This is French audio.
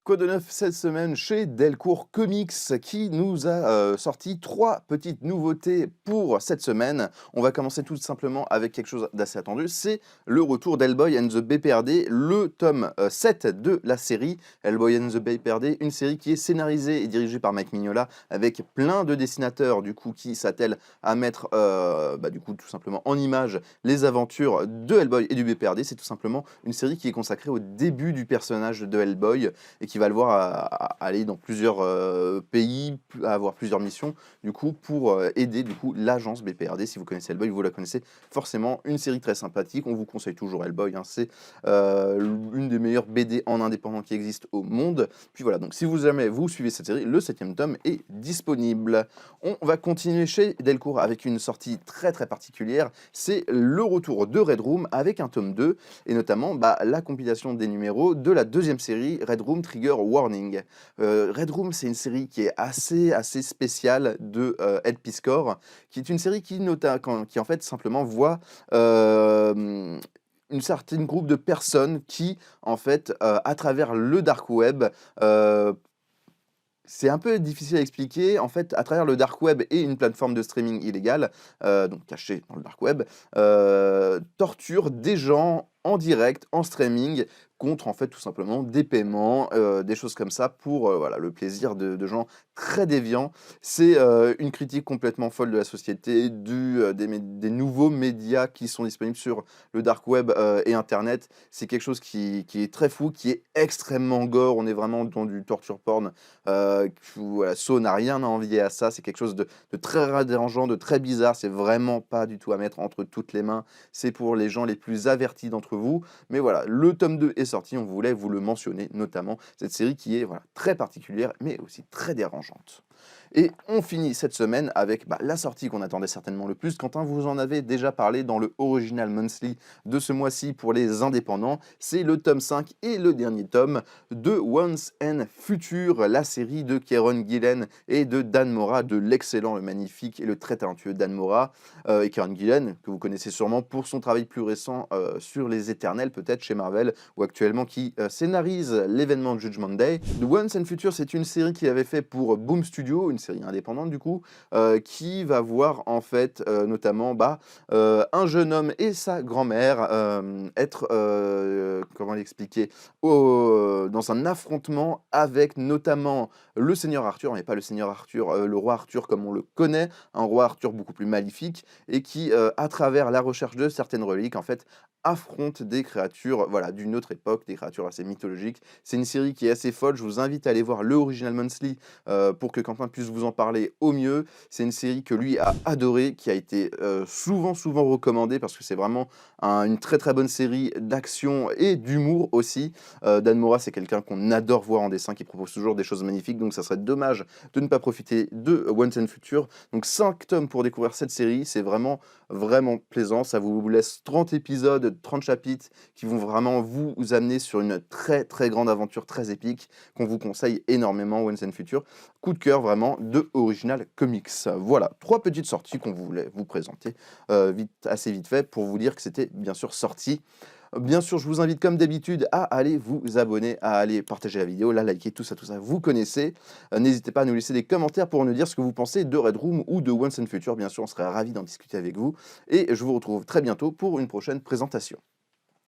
Quoi de neuf cette semaine chez Delcourt Comics qui nous a sorti 3 petites nouveautés pour cette semaine. On va commencer tout simplement avec quelque chose d'assez attendu, c'est le retour d'Hellboy and the BPRD, le tome 7 de la série Hellboy and the BPRD, une série qui est scénarisée et dirigée par Mike Mignola avec plein de dessinateurs du coup qui s'attellent à mettre du coup tout simplement en image les aventures de Hellboy et du BPRD. C'est tout simplement une série qui est consacrée au début du personnage de Hellboy et qui va le voir aller dans plusieurs pays, avoir plusieurs missions, du coup, pour aider du coup l'agence BPRD. Si vous connaissez Hellboy, vous la connaissez forcément. Une série très sympathique. On vous conseille toujours Hellboy. Hein, c'est une des meilleures BD en indépendant qui existe au monde. Puis voilà. Donc, si vous jamais vous suivez cette série, le 7e tome est disponible. On va continuer chez Delcourt avec une sortie très très particulière. C'est le retour de Red Room avec un tome 2 et notamment la compilation des numéros de la deuxième série Red Room Trigger Warning. Red Room, c'est une série qui est assez spéciale de Ed Piscor, qui est une série qui en fait simplement voit une certaine groupe de personnes qui, en fait, à travers le dark web, c'est un peu difficile à expliquer. En fait, à travers le dark web et une plateforme de streaming illégale, donc cachée dans le dark web, torture des gens en direct, en streaming, contre en fait tout simplement des paiements, des choses comme ça pour voilà, le plaisir de gens très déviants. C'est une critique complètement folle de la société, des nouveaux médias qui sont disponibles sur le dark web et internet. C'est quelque chose qui est très fou, qui est extrêmement gore. On est vraiment dans du torture porn. Voilà, Saw n'a rien à envier à ça. C'est quelque chose de très dérangeant, de très bizarre. C'est vraiment pas du tout à mettre entre toutes les mains. C'est pour les gens les plus avertis d'entre vous. Mais voilà, le tome 2 est sorti. On voulait vous le mentionner, notamment cette série qui est voilà, très particulière, mais aussi très dérangeante. Et on finit cette semaine avec la sortie qu'on attendait certainement le plus. Quentin, vous en avez déjà parlé dans le Original Monthly de ce mois-ci pour les indépendants. C'est le tome 5 et le dernier tome de Once and Future, la série de Kieron Gillen et de Dan Mora, de l'excellent, le magnifique et le très talentueux Dan Mora. Et Kieron Gillen, que vous connaissez sûrement pour son travail plus récent sur Les Éternels, peut-être chez Marvel, ou actuellement qui scénarise l'événement Judgment Day. The Once and Future, c'est une série qu'il avait fait pour Boom Studio, une série indépendante du coup, qui va voir en fait notamment un jeune homme et sa grand-mère être, comment l'expliquer, dans un affrontement avec notamment le Seigneur Arthur, mais pas le Seigneur Arthur, le roi Arthur comme on le connaît, un roi Arthur beaucoup plus maléfique, et qui, à travers la recherche de certaines reliques, en fait, affronte des créatures voilà, d'une autre époque, des créatures assez mythologiques. C'est une série qui est assez folle, je vous invite à aller voir le Original Monthly pour que Quentin puisse vous en parler au mieux. C'est une série que lui a adorée, qui a été souvent recommandée parce que c'est vraiment une très bonne série d'action et d'humour aussi. Dan Mora, c'est quelqu'un qu'on adore voir en dessin, qui propose toujours des choses magnifiques, donc ça serait dommage de ne pas profiter de Once and Future. Donc 5 tomes pour découvrir cette série, c'est vraiment plaisant. Ça vous laisse 30 épisodes, 30 chapitres qui vont vraiment vous amener sur une très grande aventure très épique qu'on vous conseille énormément, Once and Future. Coup de cœur vraiment de Original Comics. Voilà, 3 petites sorties qu'on voulait vous présenter assez vite fait pour vous dire que c'était bien sûr sorti. Bien sûr, je vous invite comme d'habitude à aller vous abonner, à aller partager la vidéo, la liker, tout ça, vous connaissez. N'hésitez pas à nous laisser des commentaires pour nous dire ce que vous pensez de Red Room ou de Once and Future. Bien sûr, on serait ravis d'en discuter avec vous. Et je vous retrouve très bientôt pour une prochaine présentation.